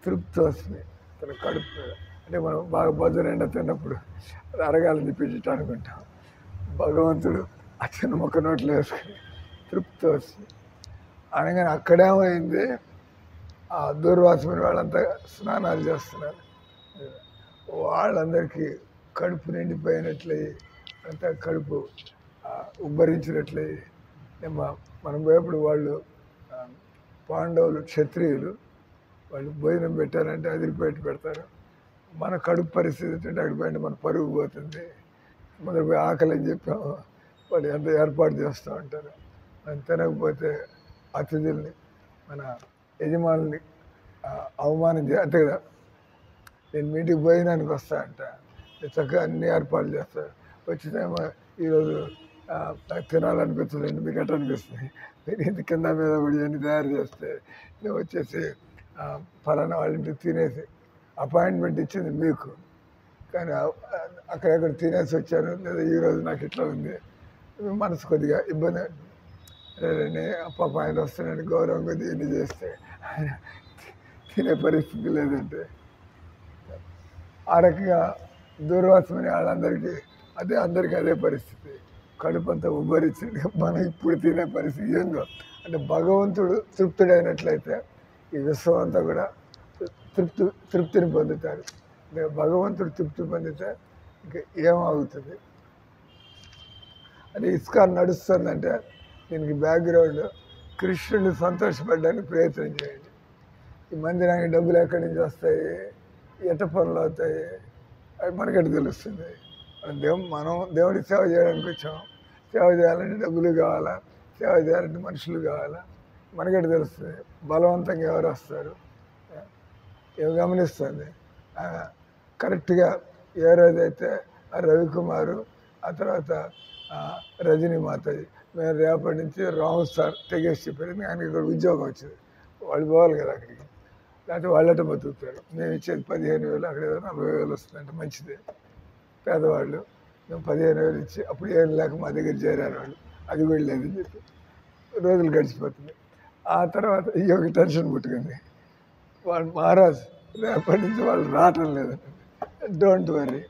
తృప్తి వస్తుంది తన కడుపు. అంటే మనం బాగా బొజ్జ నిండా తిన్నప్పుడు అది అరగాలని చెప్పి అనుకుంటాం. భగవంతుడు ఆ చిన్న మొక్క నోట్లో వేసుకుని తృప్తి వస్తుంది. అనగానే అక్కడేమైంది, ఆ దూర్వాసమైన వాళ్ళంతా స్నానాలు చేస్తున్నారు. వాళ్ళందరికీ కడుపు నిండిపోయినట్లయి, అంతా కడుపు ఉబ్బరించినట్లయి. మనం పోయేప్పుడు వాళ్ళు పాండవులు క్షత్రియులు, వాళ్ళు భోజనం పెట్టారంటే అదిరిపెట్టి పెడతారు. మన కడుపు పరిస్థితి అంటే అక్కడికి పోయింటే మన పరుగు పోతుంది. మొదలు పోయి ఆకలి అని చెప్పాము, వాళ్ళు ఎంత ఏర్పాటు చేస్తూ ఉంటారు. మనం తినకపోతే అతిథుల్ని, మన యజమానుల్ని అవమానం అంతే కదా. నేను మీటికి భోజనానికి వస్తా అంట, చక్కగా అన్ని ఏర్పాట్లు చేస్తారు. వచ్చినేమో ఈరోజు నాకు తినాలనిపిస్తుంది, మీకు ఎట్లా అనిపిస్తుంది, మీరు ఇంత కింద మీద పడి అన్ని తయారు చేస్తే నేను వచ్చేసి ఫలానా వాళ్ళ ఇంటికి తినేసి అపాయింట్మెంట్ ఇచ్చింది మీకు, కానీ అక్కడెక్కడ తినేసి వచ్చాను, లేదా ఈరోజు నాకు ఇట్లా ఉంది, మనసు కొద్దిగా ఇబ్బంది. పాప ఆయన వస్తున్నాడు గౌరవంగా దీన్ని చేస్తే ఆయన తినే పరిస్థితి లేదంటే ఆ రకంగా దూర్వాసమని వాళ్ళందరికీ అందరికీ అదే పరిస్థితి. కడుపు అంతా ఉబ్బరించింది. మనం ఇప్పుడు తినే పరిస్థితి ఏందో అంటే భగవంతుడు తృప్తుడైనట్లయితే ఈ విశ్వం అంతా కూడా తృప్తిని పొందుతారు. భగవంతుడు తృప్తి పొందితే ఇంకా ఏమవుతుంది అని ఇస్కాన్ నడుస్తుందంటే దీనికి బ్యాక్గ్రౌండ్ కృష్ణుని సంతోషపడడానికి ప్రయత్నం చేయండి. ఈ మందిరానికి డబ్బులు ఎక్కడి నుంచి వస్తాయి, ఎట్ట పనులు అవుతాయి, అది మనకట్టు తెలుస్తుంది. మనం దేవుడికి సేవ చేయడానికి వచ్చాం. సేవ చేయాలంటే డబ్బులు కావాలా, సేవ చేయాలంటే మనుషులు కావాలా, మనకట్టు తెలుస్తుంది. బలవంతంగా ఎవరు వస్తారు ఏమి గమనిస్తుంది. కరెక్ట్గా ఏ రోజైతే రవికుమారు ఆ తర్వాత రజనీ మాతాజీ మేము రేపటి నుంచి రాము సార్ తెగేసి చెప్పారు. ఆయనకి ఇక్కడ ఉద్యోగం వచ్చింది, వాళ్ళు పోవాలి కదా అక్కడికి, లేకపోతే వాళ్ళట బతుకుతారు. మేము ఇచ్చేది 15,000, అక్కడ 40,000 వస్తుందంటే మంచిదే. పేదవాళ్ళు మేము 15,000 ఇచ్చి అప్పుడు ఏం లేక మా దగ్గర చేరారు వాళ్ళు, అది కూడా లేదని చెప్పి రోజులు గడిచిపోతుంది. ఆ తర్వాత ఈ ఒక టెన్షన్ పుట్టుకుంది. వాళ్ళు మహారాజ్ రేపటి నుంచి వాళ్ళు రావటం లేదండి. డోంట్ వరీ,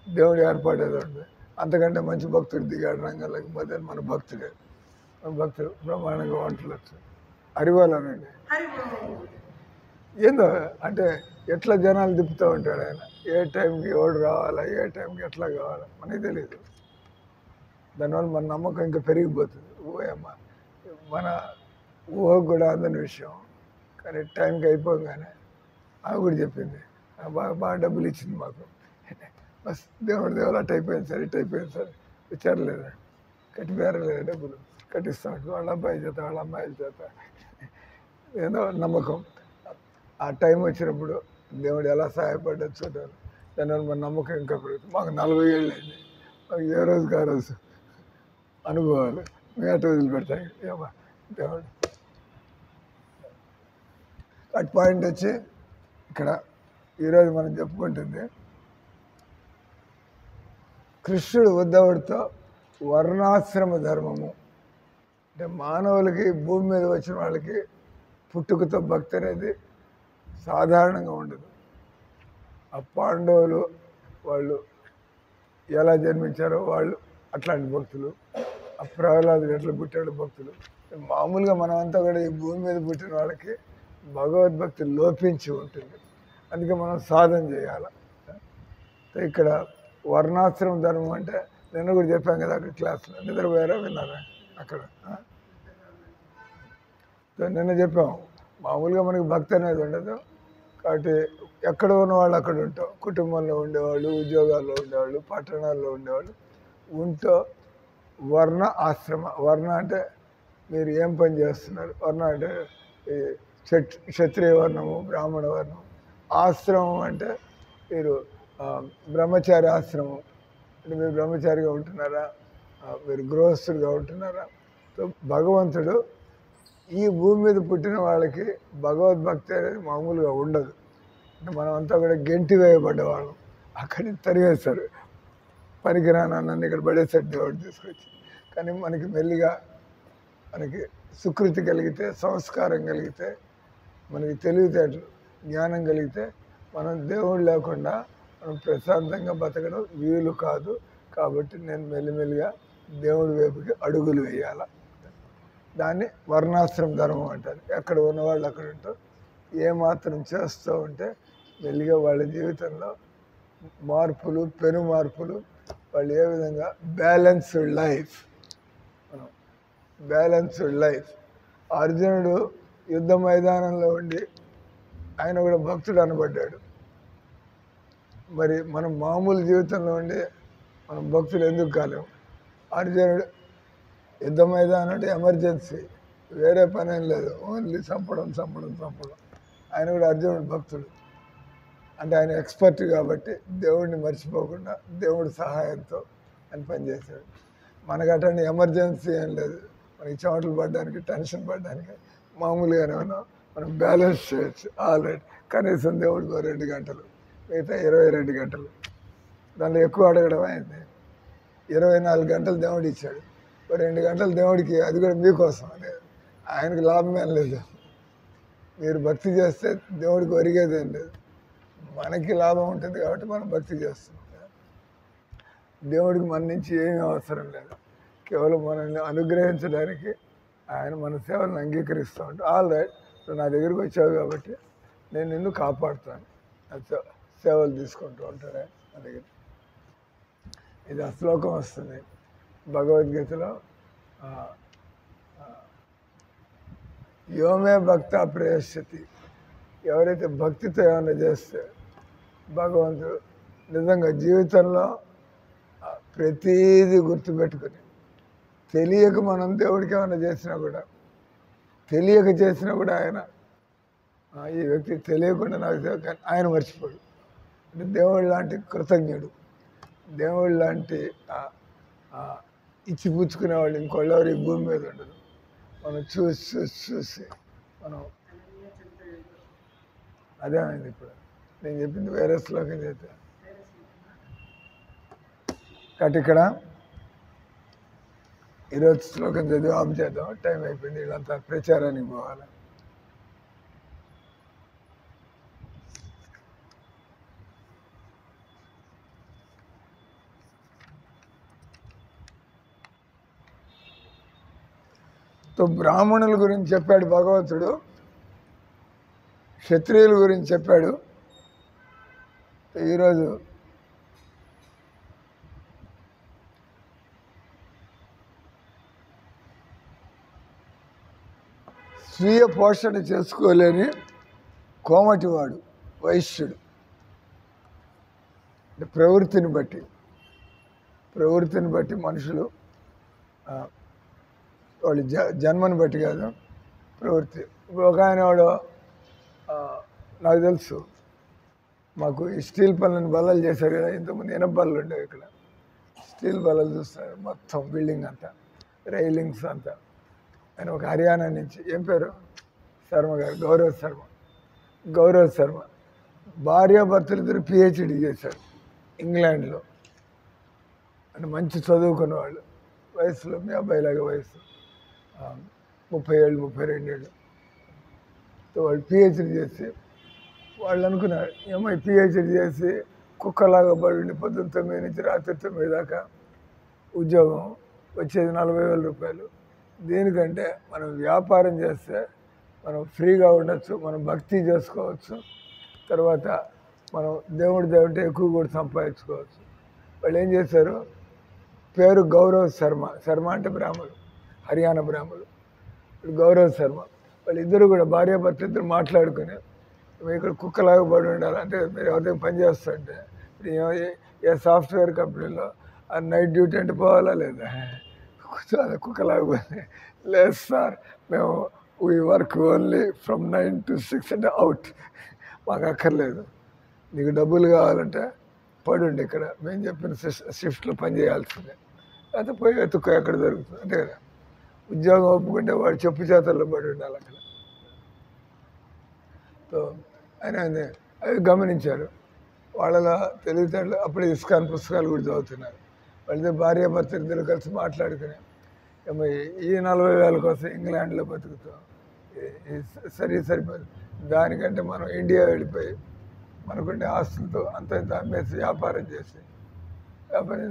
దేవుడు ఏర్పాటు ఏదో ఉంటుంది. అంతకంటే మంచి భక్తుడు దిగాడు రంగంలోకి పోతే మన భక్తుడే. మన భక్తుడు బ్రహ్మాండంగా వంటలు వచ్చు. అరివాలనండి ఏందో అంటే ఎట్లా జనాలు తిప్పుతూ ఉంటాడు ఆయన. ఏ టైంకి ఎవడు రావాలా, ఏ టైంకి ఎట్లా కావాలా మనకి తెలియదు. దానివల్ల మన నమ్మకం ఇంకా పెరిగిపోతుంది. ఊహమ్మ మన ఊహకు కూడా అందని విషయం. కానీ టైంకి అయిపోగానే ఆమె కూడా చెప్పింది, బాగా డబ్బులు ఇచ్చింది మాకు. బస్ దేవుడు అటు అయిపోయింది సార్, ఇటు అయిపోయింది సార్, విచారలేదా కట్టిపోయారలేదా డబ్బులు కట్టిస్తాం వాళ్ళ అబ్బాయి చేత వాళ్ళ అమ్మాయిల చేత. ఏదో నమ్మకం. ఆ టైం వచ్చినప్పుడు దేవుడు ఎలా సహాయపడ్డది చూడాలి. దానివల్ల మన నమ్మకం ఇంకా పెరుగుతుంది. మాకు 40 ఏళ్ళు అయింది. మాకు ఏ రోజుకి ఆ రోజు అనుభవాలు మేము అటు వదిలిపెడతాయి. ఏమో దేవుడు అట్ పాయింట్ వచ్చి ఇక్కడ ఈరోజు మనం చెప్పుకుంటుంది కృష్ణుడు ఉద్ధవుడితో వర్ణాశ్రమ ధర్మము. అంటే మానవులకి భూమి మీద వచ్చిన వాళ్ళకి పుట్టుకతో భక్తి అనేది సాధారణంగా ఉండదు. ఆ పాండవులు వాళ్ళు ఎలా జన్మించారో వాళ్ళు అట్లాంటి భక్తులు, ఆ ప్రహ్లాదుడు ఎట్లా పుట్టాడు భక్తులు. మామూలుగా మనమంతా కూడా ఈ భూమి మీద పుట్టిన వాళ్ళకి భగవద్భక్తి లోపించి ఉంటుంది. అందుకే మనం సాధన చేయాలి. ఇక్కడ వర్ణాశ్రమ ధర్మం అంటే నిన్న కూడా చెప్పాం కదా అక్కడ క్లాస్లో, నిద్రపోయారా విన్నారా అక్కడ నిన్న చెప్పాం. మామూలుగా మనకి భక్తి అనేది ఉండదు కాబట్టి ఎక్కడ ఉన్నవాళ్ళు అక్కడ ఉంటాం. కుటుంబంలో ఉండేవాళ్ళు, ఉద్యోగాల్లో ఉండేవాళ్ళు, పట్టణాల్లో ఉండేవాళ్ళు ఉంటూ వర్ణ ఆశ్రమ. వర్ణ అంటే మీరు ఏం పని చేస్తున్నారు, వర్ణ అంటే క్షత్రియ వర్ణము, బ్రాహ్మణ వర్ణం. ఆశ్రమం అంటే మీరు బ్రహ్మచారి ఆశ్రమం అంటే మీరు బ్రహ్మచారిగా ఉంటున్నారా, మీరు గృహస్థుడిగా ఉంటున్నారా. సో భగవంతుడు ఈ భూమి మీద పుట్టిన వాళ్ళకి భగవద్భక్తి అనేది మామూలుగా ఉండదు. అంటే మనం అంతా కూడా గెంటి వేయబడ్డవాళ్ళం. అక్కడి నుంచి తరివేస్తారు, పనికిరాను నన్ను ఇక్కడ పడేసాడు దేవుడు తీసుకొచ్చి. కానీ మనకి మెల్లిగా మనకి సుకృతి కలిగితే, సంస్కారం కలిగితే, మనకి తెలివితేటలు జ్ఞానం కలిగితే మనం దేవుడు లేకుండా మనం ప్రశాంతంగా బతకడం వీలు కాదు. కాబట్టి నేను మెల్లిమెల్లిగా దేవుడి వైపుకి అడుగులు వేయాల. దాన్ని వర్ణాశ్రమ ధర్మం అంటారు. ఎక్కడ ఉన్నవాళ్ళు అక్కడ ఉంటారు. ఏమాత్రం చేస్తూ ఉంటే మెల్లిగా వాళ్ళ జీవితంలో మార్పులు, పెను మార్పులు, వాళ్ళు ఏ విధంగా బ్యాలెన్స్డ్ లైఫ్. అర్జునుడు యుద్ధ మైదానంలో ఉండి ఆయన కూడా భక్తుడు అనబడ్డాడు. మరి మనం మామూలు జీవితంలో ఉండి మనం భక్తులు ఎందుకు కాలేము? అర్జునుడు యుద్ధ మైదానం అంటే ఎమర్జెన్సీ, వేరే పని ఏం లేదు, ఓన్లీ చంపడం. ఆయన కూడా అర్జునుడు భక్తుడు. అంటే ఆయన ఎక్స్పర్ట్ కాబట్టి దేవుడిని మర్చిపోకుండా దేవుడి సహాయంతో ఆయన పనిచేశాడు. మనకు అటువంటి ఎమర్జెన్సీ ఏం లేదు. మనకి చెమటలు పడడానికి, టెన్షన్ పడడానికి మామూలుగానే ఉన్నాం. మనం బ్యాలెన్స్ చేయొచ్చు ఆల్రెడీ. కనీసం దేవుడికి 2 గంటలు, మిగతా 22 గంటలు. దాంట్లో ఎక్కువ అడగడం అయింది. 24 గంటలు దేవుడు ఇచ్చాడు. 2 గంటలు దేవుడికి, అది కూడా మీకోసం. అనేది ఆయనకు లాభం ఏం లేదు. మీరు భక్తి చేస్తే దేవుడికి ఒరిగేదేం లేదు. మనకి లాభం ఉంటుంది కాబట్టి మనం భక్తి చేస్తాం. దేవుడికి మన నుంచి ఏమీ అవసరం లేదు. కేవలం మనల్ని అనుగ్రహించడానికి ఆయన మన సేవలను అంగీకరిస్తూ ఉంటాడు. ఆల్ రైట్, నువ్వు నా దగ్గరికి వచ్చావు కాబట్టి నేను నిన్ను కాపాడుతాను. సేవలు తీసుకుంటూ ఉంటాడు ఆయన నా దగ్గర. ఇది ఆ శ్లోకం వస్తుంది భగవద్గీతలో. యోమే భక్త ప్రయశ్యతి, ఎవరైతే భక్తితో ఏమైనా చేస్తే భగవంతుడు నిజంగా జీవితంలో ప్రతీది గుర్తుపెట్టుకుని, తెలియక మనం దేవుడికి ఏమైనా చేసినా కూడా, తెలియక చేసినా కూడా ఆయన ఈ వ్యక్తి తెలియకుండా నాకు కానీ ఆయన మర్చిపోడు. అంటే దేవుడు లాంటి కృతజ్ఞుడు, దేవుడు లాంటి ఇచ్చిపుచ్చుకునే వాళ్ళు ఇంకోళ్ళు ఎవరు ఈ భూమి మీద ఉండదు. మనం చూసి చూసి చూసి మనం అదే అయింది. ఇప్పుడు నేను చెప్పింది వేరే శ్లోకం చేస్తే కాబట్టి ఇక్కడ ఈరోజు శ్లోకం చదివి ఆపు చేద్దాం. టైం అయిపోయింది, వీళ్ళంతా ప్రచారానికి పోవాలి. బ్రాహ్మణుల గురించి చెప్పాడు భగవంతుడు, క్షత్రియుల గురించి చెప్పాడు. ఈరోజు స్వీయ పోషణ చేసుకోలేని కోమటివాడు వైశ్యుడు. అంటే ప్రవృత్తిని బట్టి మనుషులు వాళ్ళు జన్మని బట్టి కాదు, ప్రవృత్తి. ఇప్పుడు ఒక ఆయన వాడు నాకు తెలుసు, మాకు ఈ స్టీల్ పనులను బల్లలు చేశారు కదా, ఇంతకుముందు ఇనప బల్లలు ఉండేవి. ఇక్కడ స్టీల్ బల్లలు చూస్తారు, మొత్తం బిల్డింగ్ అంతా, రైలింగ్స్ అంతా. ఆయన ఒక హర్యానా నుంచి, ఏం పేరు, శర్మ గారు, గౌరవ్ శర్మ భార్యాభర్తలు ఇద్దరు పిహెచ్డి చేశారు ఇంగ్లాండ్లో. అంటే మంచి చదువుకున్న వాళ్ళు, వయసులో మీ అబ్బాయిలాగా వయసు 30 ఏళ్ళు 32 ఏళ్ళు. వాళ్ళు పిహెచ్డి చేసి వాళ్ళు అనుకున్నారు, ఏమో పిహెచ్డి చేసి కుక్కలాగా పడి పొద్దున్న 9 నుంచి రాత్రి 9 దాకా ఉద్యోగం, వచ్చేది 40,000 రూపాయలు. దీనికంటే మనం వ్యాపారం చేస్తే మనం ఫ్రీగా ఉండొచ్చు, మనం భక్తి చేసుకోవచ్చు, తర్వాత మనం దేవుడి ఎక్కువ కూడా సంపాదించుకోవచ్చు. వాళ్ళు ఏం చేశారు, పేరు గౌరవ్ శర్మ అంటే బ్రాహ్మణులు, హర్యానా బ్రాహ్మణులు. గౌరవ్ శర్మ వాళ్ళిద్దరు కూడా భార్యాభర్తలు ఇద్దరు మాట్లాడుకుని, మేము ఇక్కడ కుక్కలాగా పడి ఉండాలి. అంటే మీరు ఎవరితో పని చేస్తుంటే ఏ సాఫ్ట్వేర్ కంపెనీలో ఆ నైట్ డ్యూటీ అంటే పోవాలా లేదా, కుక్కలాగా పోయి, లేదు సార్ మేము we work only from 9 to 6 అంటే అవుట్, మాకు అక్కర్లేదు, నీకు డబ్బులు కావాలంటే పడుండి, ఇక్కడ మేము చెప్పిన షిఫ్ట్లో పని చేయాల్సిందే, అయితే పోయి ఎత్తుక్కో ఎక్కడ దొరుకుతుంది అంతే కదా. ఉద్యోగం ఒప్పుకుంటే వాడు చెప్పు చేతల్లో పడి ఉండాలి అక్కడ. సో ఆయన అవి గమనించారు. వాళ్ళలో తెలివితేటలు అప్పుడు ఇస్కాన్ పుస్తకాలు కూడా చదువుతున్నారు. వాళ్ళతో భార్యాభర్త ఇద్దరు కలిసి మాట్లాడుకుని, ఏమో ఈ 40,000 కోసం ఇంగ్లాండ్లో బతుకుతాం, సరిపోదు, దానికంటే మనం ఇండియా వెళ్ళిపోయి మనకుండే ఆస్తులతో అంత ఇంత అమ్మేసి వ్యాపారం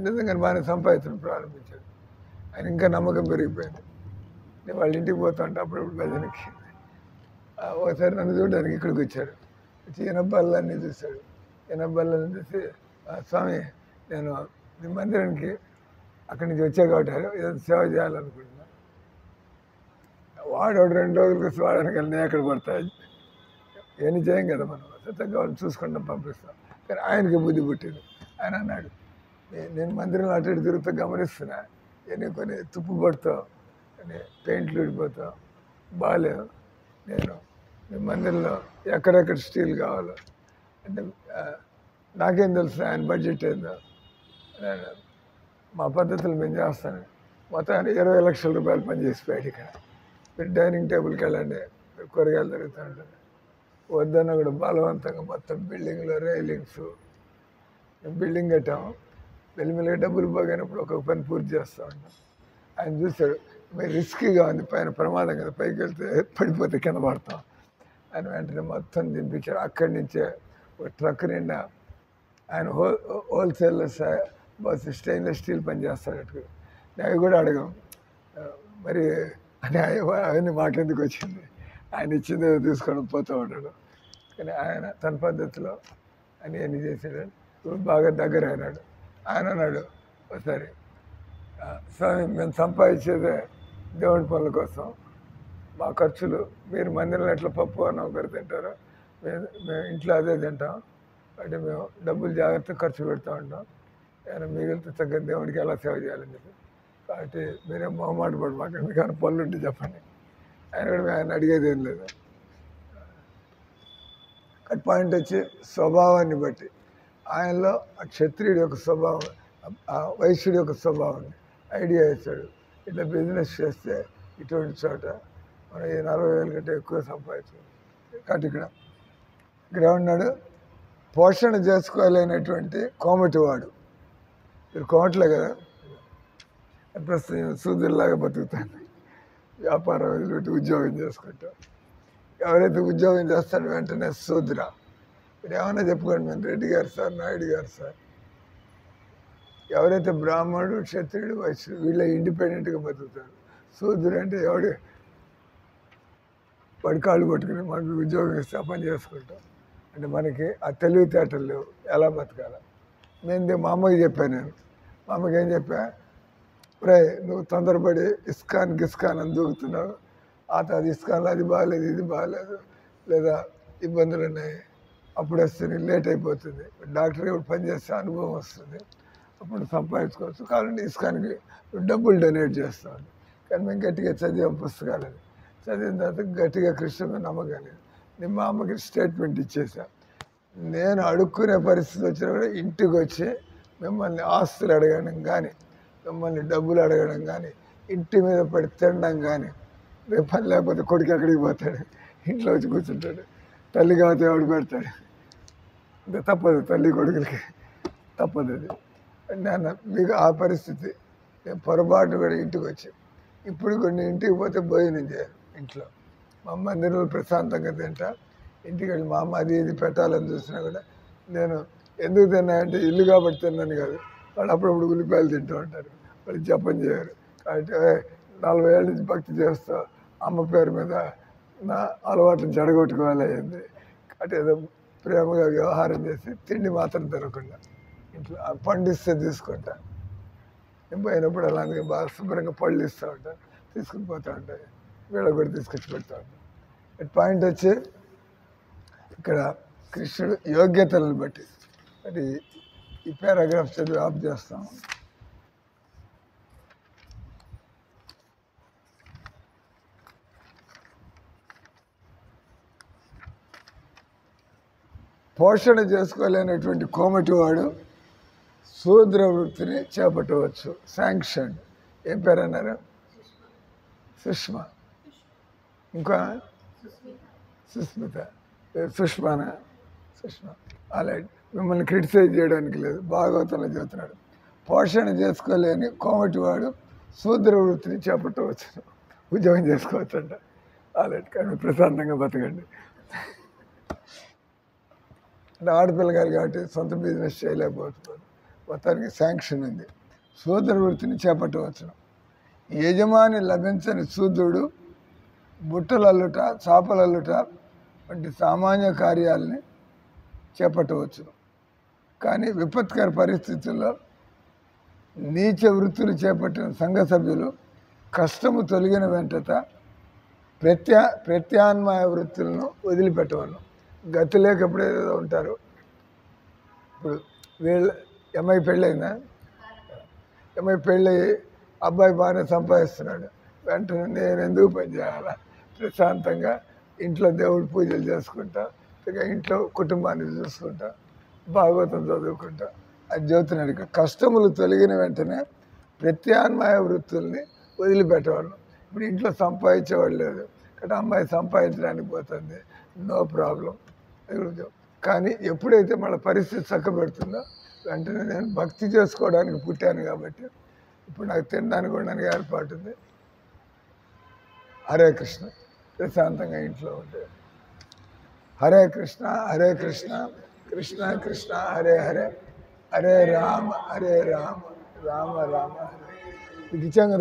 నిజంగా బాగానే సంపాదించడం ప్రారంభించాడు. ఆయన ఇంకా నమ్మకం పెరిగిపోయింది. నేను వాళ్ళ ఇంటికి పోతుంటే అప్పుడప్పుడు భజనకి ఒకసారి నన్ను చూడడానికి ఇక్కడికి వచ్చాడు. వచ్చి ఎనభల్లన్నీ చూశాడు. ఎనభల్లన్నీ చూసి, స్వామి నేను మీ మందిరానికి అక్కడి నుంచి వచ్చా కాబట్టి ఏదో సేవ చేయాలనుకుంటున్నా. వాడు 2 రోజులకు వాడడానికి వెళ్ళి నేను ఎక్కడ పడతాయి, ఏమి చేయం కదా మనం, సత్యంగా వాళ్ళు చూసుకుంటాం పంపిస్తాం. కానీ ఆయనకి బుద్ధి పుట్టింది. ఆయన అన్నాడు, నేను మందిరంలో అటు ఇటు తిరుగుతూ గమనిస్తున్నా, కొన్ని తుప్పు పడతావు, పెయింట్లు ఊడిపోతావు, బాగాలేవు, నేను మీ మందిరంలో ఎక్కడెక్కడ స్టీల్ కావాలో అంటే నాకేం తెలుసు ఆయన బడ్జెట్ ఏందో, మా పద్ధతులు మేము చేస్తాను. మొత్తం 20 లక్షల రూపాయలు పనిచేసిపోయాడు. ఇక్కడ మీరు డైనింగ్ టేబుల్కి వెళ్ళండి, మీరు కూరగాయలు దొరుకుతూ ఉంటారు. వద్దన్న కూడా బలవంతంగా మొత్తం బిల్డింగ్లో రైలింగ్స్, బిల్డింగ్ కట్టాము, మెల్లిమెల్లిగా డబ్బులు పోయినప్పుడు ఒక్కొక్క పని పూర్తి చేస్తూ ఉంటాం. ఆయన చూశాడు, మరి రిస్కీగా ఉంది, పైన ప్రమాదం కదా, పైకి వెళ్తే పడిపోతే కింద పడతాం, ఆయన వెంటనే మొత్తం దింపించారు. అక్కడి నుంచే ఒక ట్రక్ నిండా ఆయన హోల్సేలర్ బస్ స్టెయిన్లెస్ స్టీల్ పని చేస్తాడు. అవి కూడా అడగం మరి అని అవన్నీ మాకెందుకు వచ్చింది, ఆయన ఇచ్చింది తీసుకొని పోతూ ఉంటాడు. కానీ ఆయన తన పద్ధతిలో అని ఎన్ని చేసాడు. బాగా దగ్గర అయినాడు. ఆయన అన్నాడు ఒకసారి, స్వామి మేము సంపాదించేదే దేవుడి పనుల కోసం, మా ఖర్చులు మీరు మందిరంలో ఎట్లా పప్పు అన్న ఒకరు తింటారో మేము ఇంట్లో అదే తింటాం. అంటే మేము డబ్బులు జాగ్రత్తగా ఖర్చు పెడతా ఉంటాం. ఆయన మిగిలితే చక్కగా దేవుడికి ఎలా సేవ చేయాలని చెప్పి. కాబట్టి మీరేం మొహమాట పడు, మాకు ఎందుకన్నా పనులు ఉంటే చెప్పండి. ఆయన కూడా ఆయన అడిగేది ఏం లేదు. కట్ పాయింట్ వచ్చి స్వభావాన్ని బట్టి ఆయనలో క్షత్రియుడి యొక్క స్వభావం, వైశ్యుడి యొక్క స్వభావాన్ని ఐడియా ఇచ్చాడు. ఇట్లా బిజినెస్ చేస్తే ఇటువంటి చోట మనం ఈ 40,000 కంటే ఎక్కువ సంపాదించాలి. కాబట్టి ఇక్కడ ఉన్నాడు పోషణ చేసుకోలేనటువంటి కోమటివాడు. మీరు కోమట్లే కదా, ప్రస్తుతం సూదుల్లాగా బతుకుతాను, వ్యాపారం వదిలిపెట్టి ఉద్యోగం చేసుకుంటాం. ఎవరైతే ఉద్యోగం చేస్తాడో వెంటనే శూద్ర. మీరు ఏమన్నా చెప్పుకోండి, మేము రెడ్డి గారు సార్, నాయుడు గారు సార్. ఎవరైతే బ్రాహ్మణుడు, క్షత్రియుడు, వైశ్యుడు వీళ్ళ ఇండిపెండెంట్గా బతుకుతారు. శూద్రుడు అంటే వాడి కాళ్ళు పట్టుకుని మనకు ఉద్యోగం ఇస్తే పని చేసుకుంటాం. అంటే మనకి ఆ తెలివితేటలు లేవు, ఎలా బతకాల. నేను మా అమ్మకి చెప్పాను. మా అమ్మకి ఏం చెప్పా, రే నువ్వు తొందరపడి గిస్కాన్ అని దూకుతున్నావు, అది ఇస్కాన్లో అది బాగాలేదు, ఇది బాగాలేదు, లేదా ఇబ్బందులు ఉన్నాయి, అప్పుడు వస్తే లేట్ అయిపోతుంది. డాక్టర్ ఇప్పుడు పని చేస్తే అనుభవం వస్తుంది, అప్పుడు సంపాదించుకోవచ్చు. కాబట్టి ఇస్కాన్కి డబ్బులు డొనేట్ చేస్తాను. కానీ మేము గట్టిగా చదివాం పుస్తకాలని. చదివిన తర్వాత గట్టిగా కృష్ణ నమ్మకాన్ని నేను మా అమ్మకి స్టేట్మెంట్ ఇచ్చేసా. నేను అడుక్కునే పరిస్థితి వచ్చినా కూడా ఇంటికి వచ్చి మిమ్మల్ని ఆస్తులు అడగడం కానీ, మిమ్మల్ని డబ్బులు అడగడం కానీ, ఇంటి మీద పడి తినడం కానీ, రేపు పని లేకపోతే కొడుకు ఎక్కడికి పోతాడు, ఇంట్లో వచ్చి కూర్చుంటాడు. తల్లి కాకపోతే ఎవడు పెడతాడు. ఇంకా తప్పదు, తల్లి కొడుకులకి తప్పదు. అది నాన్న మీకు ఆ పరిస్థితి. నేను పొరపాటు కూడా ఇంటికి వచ్చి, ఇప్పుడు కొన్ని ఇంటికి పోతే భోజనం చేయాలి ఇంట్లో. మా అమ్మ అన్ని రోజులు ప్రశాంతంగా తింటా. ఇంటికి వెళ్ళి మా అమ్మ అది ఇది పెట్టాలని చూసినా కూడా నేను ఎందుకు తిన్నాయంటే ఇల్లు కాబట్టి తిన్నాను కాదు. వాళ్ళు అప్పుడప్పుడు ఉల్లిపాయలు తింటూ ఉంటారు, వాళ్ళు జపం చేయరు. కాబట్టి 40 ఏళ్ళ నుంచి భక్తి చేస్తా అమ్మ పేరు మీద నా అలవాట్లను చెడగొట్టుకోవాలి అయింది. కాబట్టి ఏదో ప్రేమగా వ్యవహారం చేసి తిండి మాత్రం తినకుండా ఇంట్లో పండిస్తే తీసుకుంటా. నేను పోయినప్పుడు అలాగే బాగా శుభ్రంగా పళ్ళు ఇస్తూ ఉంటాను, తీసుకుని పోతూ ఉంటాయి. వీళ్ళకి కూడా తీసుకొచ్చి పెడతా ఉంటాను. పాయింట్ వచ్చి ఇక్కడ కృష్ణుడు యోగ్యతలను బట్టి అది ఈ పారాగ్రాఫ్ చదివి ఆఫ్ చేస్తాం. పోషణ చేసుకోలేనటువంటి కోమటివాడు శూద్ర వృత్తిని చేపట్టవచ్చు. శాంక్షన్. ఏం పేరు అన్నారు? సుష్మా. ఇంకా సుస్మిత. సుష్మానా? సుష్మా. అలాగే మిమ్మల్ని క్రిటిసైజ్ చేయడానికి లేదు, భాగవతంలో చెబుతున్నాడు. పోషణ చేసుకోలేని కోమటివాడు శూద్ర వృత్తిని చేపట్టవచ్చు, ఉద్యోగం చేసుకోవచ్చంట. అలాంటి కానీ ప్రశాంతంగా బతకండి. అంటే ఆడపిల్ల గారు కాబట్టి సొంత బిజినెస్ చేయలేకపోతున్నారు. మొత్తానికి శాంక్షన్ ఉంది. శూద్ర వృత్తిని చేపట్టవచ్చును. యజమాని లభించని శూద్రుడు బుట్టలల్లుట, చాపలల్లుట వంటి సామాన్య కార్యాలని చేపట్టవచ్చును. కానీ విపత్కర పరిస్థితుల్లో నీచ వృత్తులు చేపట్టిన సంఘ సభ్యులు కష్టము తొలగిన వెంటట ప్రత్యామ్నాయ వృత్తులను వదిలిపెట్టవలను. గతి లేక ఎప్పుడేదో ఉంటారు. ఇప్పుడు వీళ్ళ అమ్మాయి పెళ్ళైందా, అమ్మాయి పెళ్ళయి అబ్బాయి బాగానే సంపాదిస్తున్నాడు, వెంటనే నేను ఎందుకు పని చేయాలా, ప్రశాంతంగా ఇంట్లో దేవుడి పూజలు చేసుకుంటా, ఇక ఇంట్లో కుటుంబాన్ని చూసుకుంటా, భాగవతం చదువుకుంటా అది చదువుతున్నాడు. ఇక కష్టములు తొలగిన వెంటనే ప్రత్యామ్నాయ వృత్తుల్ని వదిలిపెట్టేవాళ్ళు. ఇప్పుడు ఇంట్లో సంపాదించేవాళ్ళు లేదు, ఇక్కడ అమ్మాయి సంపాదించడానికి పోతుంది, నో ప్రాబ్లం. కానీ ఎప్పుడైతే మన పరిస్థితి చక్కబెడుతుందో వెంటనే నేను భక్తి చేసుకోవడానికి పుట్టాను కాబట్టి ఇప్పుడు నాకు తినడానికి కూడా నాకు ఏర్పాటు ఉంది. హరే కృష్ణ. ప్రశాంతంగా ఇంట్లో ఉంటే హరే కృష్ణ కృష్ణ కృష్ణ హరే హరే హరే రామ రామ రామ హరే. మీకు ఇచ్చాం కదా